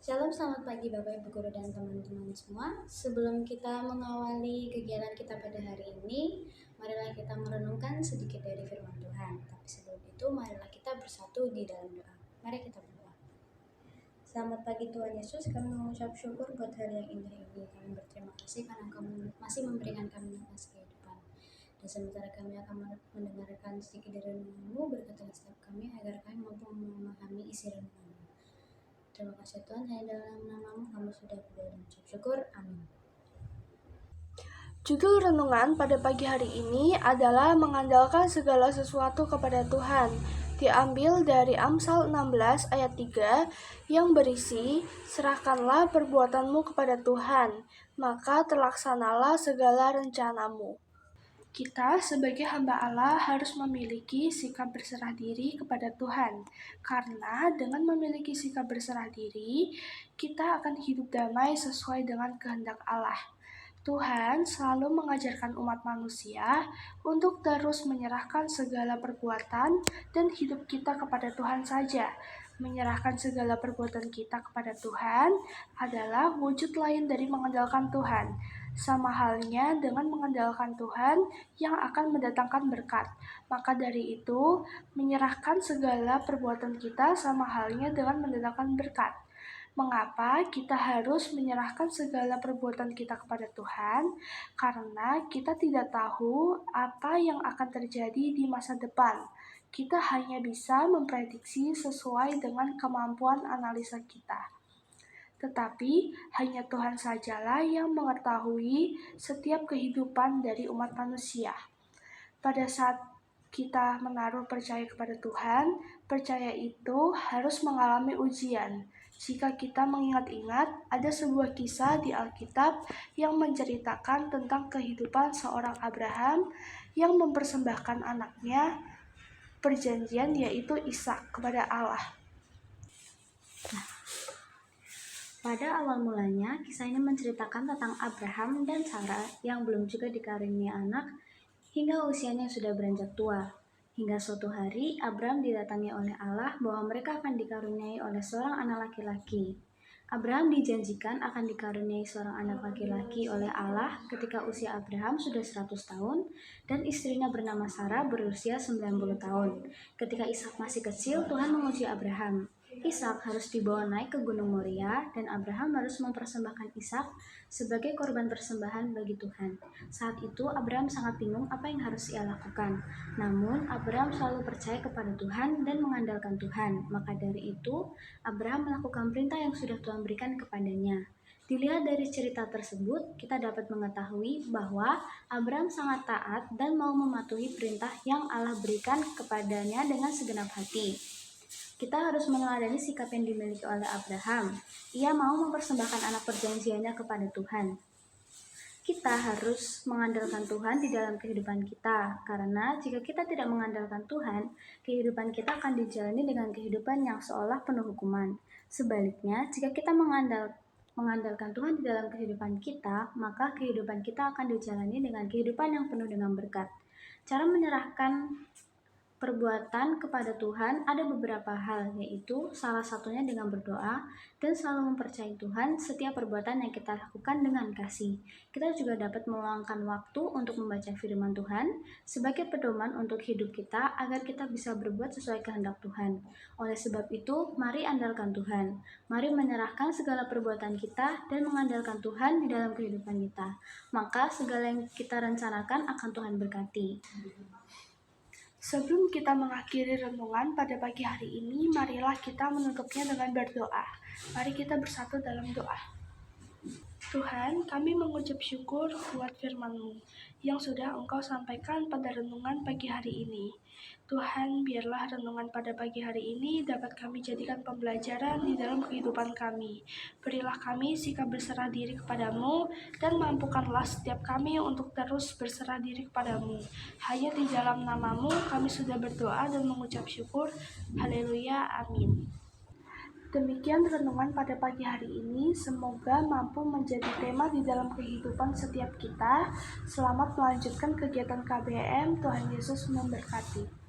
Shalom, selamat pagi Bapak Ibu Guru dan teman-teman semua. Sebelum kita mengawali kegiatan kita pada hari ini, marilah kita merenungkan sedikit dari firman Tuhan. Tapi sebelum itu, marilah kita bersatu di dalam doa. Mari kita berdoa. Selamat pagi Tuhan Yesus, kami mengucap syukur buat hari yang indah ini. Kami berterima kasih karena kamu masih memberikan kami nafas kehidupan. Dan sementara kami akan mendengarkan sedikit dari renungan-Mu, berkatilah setiap kami agar kami mampu memahami isi renungan-Mu. Terima kasih Tuhan, hanya dalam nama-Mu kami sudah berdoa dan mengucap syukur. Amin. Judul renungan pada pagi hari ini adalah mengandalkan segala sesuatu kepada Tuhan. Diambil dari Amsal 16 ayat 3 yang berisi, serahkanlah perbuatanmu kepada Tuhan, maka terlaksanalah segala rencanamu. Kita sebagai hamba Allah harus memiliki sikap berserah diri kepada Tuhan, karena dengan memiliki sikap berserah diri, kita akan hidup damai sesuai dengan kehendak Allah. Tuhan selalu mengajarkan umat manusia untuk terus menyerahkan segala perbuatan dan hidup kita kepada Tuhan saja. Menyerahkan segala perbuatan kita kepada Tuhan adalah wujud lain dari mengandalkan Tuhan. Sama halnya dengan mengandalkan Tuhan yang akan mendatangkan berkat. Maka dari itu, menyerahkan segala perbuatan kita sama halnya dengan mendatangkan berkat. Mengapa kita harus menyerahkan segala perbuatan kita kepada Tuhan? Karena kita tidak tahu apa yang akan terjadi di masa depan. Kita hanya bisa memprediksi sesuai dengan kemampuan analisa kita. Tetapi hanya Tuhan sajalah yang mengetahui setiap kehidupan dari umat manusia. Pada saat kita menaruh percaya kepada Tuhan, percaya itu harus mengalami ujian. Jika kita mengingat-ingat, ada sebuah kisah di Alkitab yang menceritakan tentang kehidupan seorang Abraham yang mempersembahkan anaknya perjanjian, yaitu Ishak, kepada Allah. Pada awal mulanya, kisah ini menceritakan tentang Abraham dan Sarah yang belum juga dikaruniai anak hingga usianya sudah beranjak tua. Hingga suatu hari, Abraham didatangi oleh Allah bahwa mereka akan dikaruniai oleh seorang anak laki-laki. Abraham dijanjikan akan dikaruniai seorang anak laki-laki oleh Allah ketika usia Abraham sudah 100 tahun dan istrinya bernama Sarah berusia 90 tahun. Ketika Ishak masih kecil, Tuhan menguji Abraham. Ishak harus dibawa naik ke Gunung Moria dan Abraham harus mempersembahkan Ishak sebagai korban persembahan bagi Tuhan. Saat itu Abraham sangat bingung apa yang harus ia lakukan. Namun Abraham selalu percaya kepada Tuhan dan mengandalkan Tuhan. Maka dari itu Abraham melakukan perintah yang sudah Tuhan berikan kepadanya. Dilihat dari cerita tersebut, kita dapat mengetahui bahwa Abraham sangat taat dan mau mematuhi perintah yang Allah berikan kepadanya dengan segenap hati. Kita harus meneladani sikap yang dimiliki oleh Abraham. Ia mau mempersembahkan anak perjanjiannya kepada Tuhan. Kita harus mengandalkan Tuhan di dalam kehidupan kita, karena jika kita tidak mengandalkan Tuhan, kehidupan kita akan dijalani dengan kehidupan yang seolah penuh hukuman. Sebaliknya, jika kita mengandalkan Tuhan di dalam kehidupan kita, maka kehidupan kita akan dijalani dengan kehidupan yang penuh dengan berkat. Cara menyerahkan perbuatan kepada Tuhan ada beberapa hal, yaitu salah satunya dengan berdoa dan selalu mempercayai Tuhan setiap perbuatan yang kita lakukan dengan kasih. Kita juga dapat meluangkan waktu untuk membaca firman Tuhan sebagai pedoman untuk hidup kita agar kita bisa berbuat sesuai kehendak Tuhan. Oleh sebab itu, mari andalkan Tuhan. Mari menyerahkan segala perbuatan kita dan mengandalkan Tuhan di dalam kehidupan kita. Maka segala yang kita rencanakan akan Tuhan berkati. Sebelum kita mengakhiri renungan pada pagi hari ini, marilah kita menutupnya dengan berdoa. Mari kita bersatu dalam doa. Tuhan, kami mengucap syukur buat firman-Mu yang sudah Engkau sampaikan pada renungan pagi hari ini. Tuhan, biarlah renungan pada pagi hari ini dapat kami jadikan pembelajaran di dalam kehidupan kami. Berilah kami sikap berserah diri kepadamu dan mampukanlah setiap kami untuk terus berserah diri kepadamu. Hanya di dalam nama-Mu kami sudah berdoa dan mengucap syukur. Haleluya, amin. Demikian renungan pada pagi hari ini, semoga mampu menjadi tema di dalam kehidupan setiap kita. Selamat melanjutkan kegiatan KBM, Tuhan Yesus memberkati.